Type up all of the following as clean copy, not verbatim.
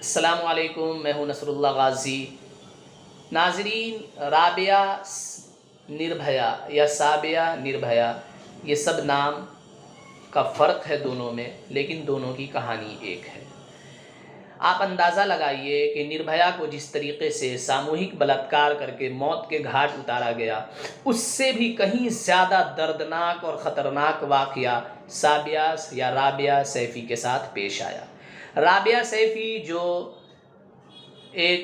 السلام علیکم، میں ہوں نصر اللہ غازی۔ ناظرین، رابعہ نربھیا یا سابیہ نربھیا، یہ سب نام کا فرق ہے دونوں میں، لیکن دونوں کی کہانی ایک ہے۔ آپ اندازہ لگائیے کہ نربھیا کو جس طریقے سے ساموہک بلاత్کار کر کے موت کے گھاٹ اتارا گیا، اس سے بھی کہیں زیادہ دردناک اور خطرناک واقعہ سابیہ یا رابعہ سیفی کے ساتھ پیش آیا۔ رابعہ سیفی جو ایک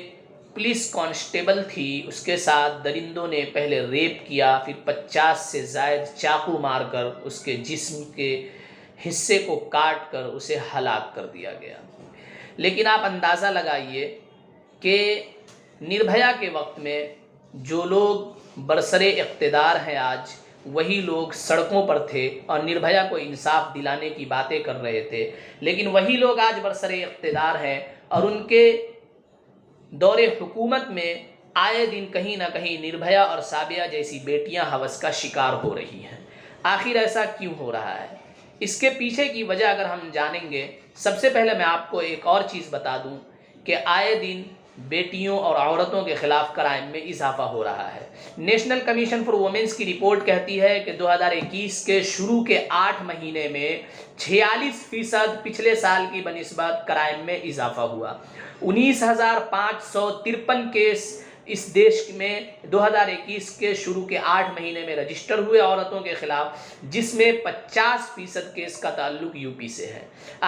پولیس کانسٹیبل تھی، اس کے ساتھ درندوں نے پہلے ریپ کیا، پھر 50 سے زائد چاقو مار کر اس کے جسم کے حصے کو کاٹ کر اسے ہلاک کر دیا گیا۔ لیکن آپ اندازہ لگائیے کہ نربھیا کے وقت میں جو لوگ برسر اقتدار ہیں آج، وہی لوگ سڑکوں پر تھے اور نربھیا کو انصاف دلانے کی باتیں کر رہے تھے، لیکن وہی لوگ آج برسر اقتدار ہیں اور ان کے دور حکومت میں آئے دن کہیں نہ کہیں نربھیا اور سابیہ جیسی بیٹیاں ہوس کا شکار ہو رہی ہیں۔ آخر ایسا کیوں ہو رہا ہے؟ اس کے پیچھے کی وجہ اگر ہم جانیں گے، سب سے پہلے میں آپ کو ایک اور چیز بتا دوں کہ آئے دن بیٹیوں اور عورتوں کے خلاف کرائم میں اضافہ ہو رہا ہے۔ نیشنل کمیشن فار وومنس کی رپورٹ کہتی ہے کہ 2021 کے شروع کے 8 مہینے میں 46% پچھلے سال کی بنسبت کرائم میں اضافہ ہوا۔ 19,553 کیس اس دیش میں 2021 کے شروع کے 8 مہینے میں رجسٹر ہوئے عورتوں کے خلاف، جس میں 50% کیس کا تعلق یو پی سے ہے۔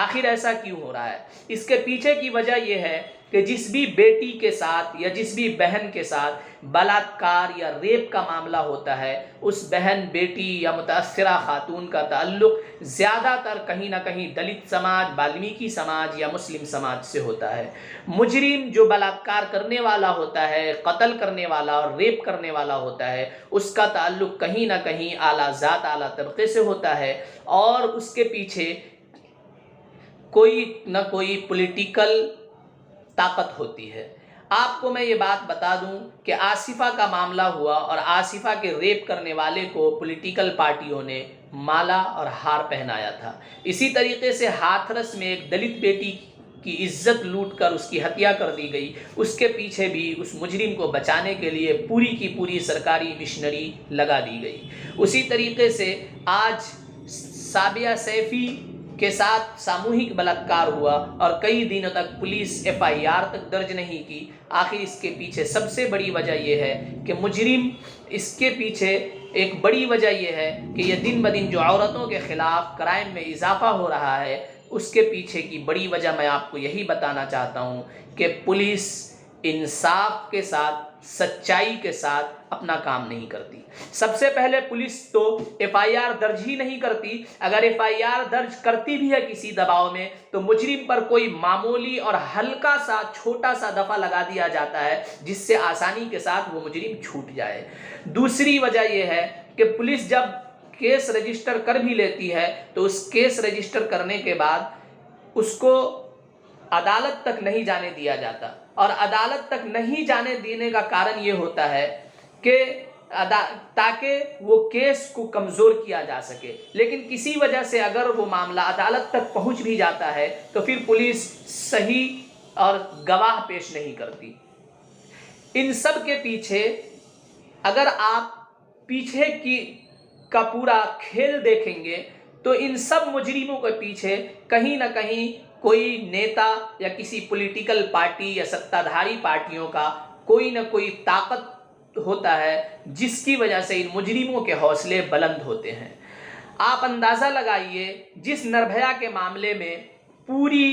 آخر ایسا کیوں ہو رہا ہے؟ اس کے پیچھے کی وجہ یہ ہے کہ جس بھی بیٹی کے ساتھ یا جس بھی بہن کے ساتھ بلاత్کار یا ریپ کا معاملہ ہوتا ہے، اس بہن، بیٹی یا متاثرہ خاتون کا تعلق زیادہ تر کہیں نہ کہیں دلت سماج، بالمیکی سماج یا مسلم سماج سے ہوتا ہے۔ مجرم جو بلاత్کار کرنے والا ہوتا ہے، قتل کرنے والا اور ریپ کرنے والا ہوتا ہے، اس کا تعلق کہیں نہ کہیں اعلیٰ ذات، اعلیٰ طبقے سے ہوتا ہے اور اس کے پیچھے کوئی نہ کوئی پولیٹیکل طاقت ہوتی ہے۔ آپ کو میں یہ بات بتا دوں کہ آصفہ کا معاملہ ہوا اور آصفہ کے ریپ کرنے والے کو پولیٹیکل پارٹیوں نے مالا اور ہار پہنایا تھا۔ اسی طریقے سے ہاتھرس میں ایک دلت بیٹی کی عزت لوٹ کر اس کی ہتیا کر دی گئی، اس کے پیچھے بھی اس مجرم کو بچانے کے لیے پوری کی پوری سرکاری مشنری لگا دی گئی۔ اسی طریقے سے آج سابیہ سیفی کے ساتھ ساموہک بلاత్کار ہوا اور کئی دنوں تک پولیس FIR تک درج نہیں کی۔ آخر اس کے پیچھے سب سے بڑی وجہ یہ ہے کہ مجرم، اس کے پیچھے ایک بڑی وجہ یہ ہے کہ یہ دن بدن جو عورتوں کے خلاف کرائم میں اضافہ ہو رہا ہے، اس کے پیچھے کی بڑی وجہ میں آپ کو یہی بتانا چاہتا ہوں کہ پولیس انصاف کے ساتھ، سچائی کے ساتھ اپنا کام نہیں کرتی۔ سب سے پہلے پولیس تو FIR درج ہی نہیں کرتی۔ اگر FIR درج کرتی بھی ہے کسی دباؤ میں، تو مجرم پر کوئی معمولی اور ہلکا سا چھوٹا سا دفعہ لگا دیا جاتا ہے، جس سے آسانی کے ساتھ وہ مجرم چھوٹ جائے۔ دوسری وجہ یہ ہے کہ پولیس جب کیس رجسٹر کر بھی لیتی ہے تو اس کیس رجسٹر کرنے کے بعد اس کو عدالت تک نہیں جانے دیا جاتا، اور عدالت تک نہیں جانے دینے کا کارن یہ ہوتا ہے کہ تاکہ وہ کیس کو کمزور کیا جا سکے۔ لیکن کسی وجہ سے اگر وہ معاملہ عدالت تک پہنچ بھی جاتا ہے تو پھر پولیس صحیح اور گواہ پیش نہیں کرتی۔ ان سب کے پیچھے اگر آپ پیچھے کا پورا کھیل دیکھیں گے تو ان سب مجرموں کے پیچھے کہیں نہ کہیں کوئی نیتا یا کسی پولیٹیکل پارٹی یا ستادھاری پارٹیوں کا کوئی نہ کوئی طاقت ہوتا ہے، جس کی وجہ سے ان مجرموں کے حوصلے بلند ہوتے ہیں۔ آپ اندازہ لگائیے، جس نربھیا کے معاملے میں پوری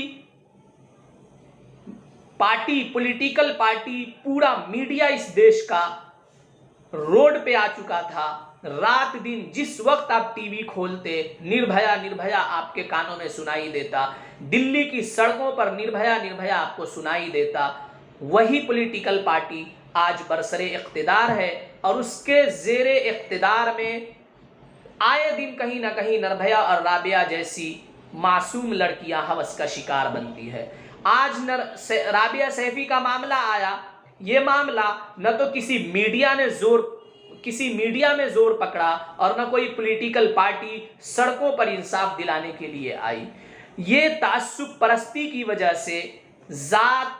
پارٹی، پولیٹیکل پارٹی، پورا میڈیا اس دیش کا روڈ پہ آ چکا تھا، رات دن جس وقت آپ ٹی وی کھولتے، نربھیا نربھیا آپ کے کانوں میں سنائی دیتا، دلی کی سڑکوں پر نربھیا نربھیا آپ کو سنائی دیتا، وہی پولیٹیکل پارٹی آج برسر اقتدار ہے اور اس کے زیر اقتدار میں آئے دن کہیں نہ کہیں نربھیا اور رابعہ جیسی معصوم لڑکیاں ہوس کا شکار بنتی ہے۔ آج رابعہ سیفی کا معاملہ آیا، یہ معاملہ نہ تو کسی میڈیا میں زور پکڑا اور نہ کوئی پولیٹیکل پارٹی سڑکوں پر انصاف دلانے کے لیے آئی۔ یہ تعصب پرستی کی وجہ سے ذات,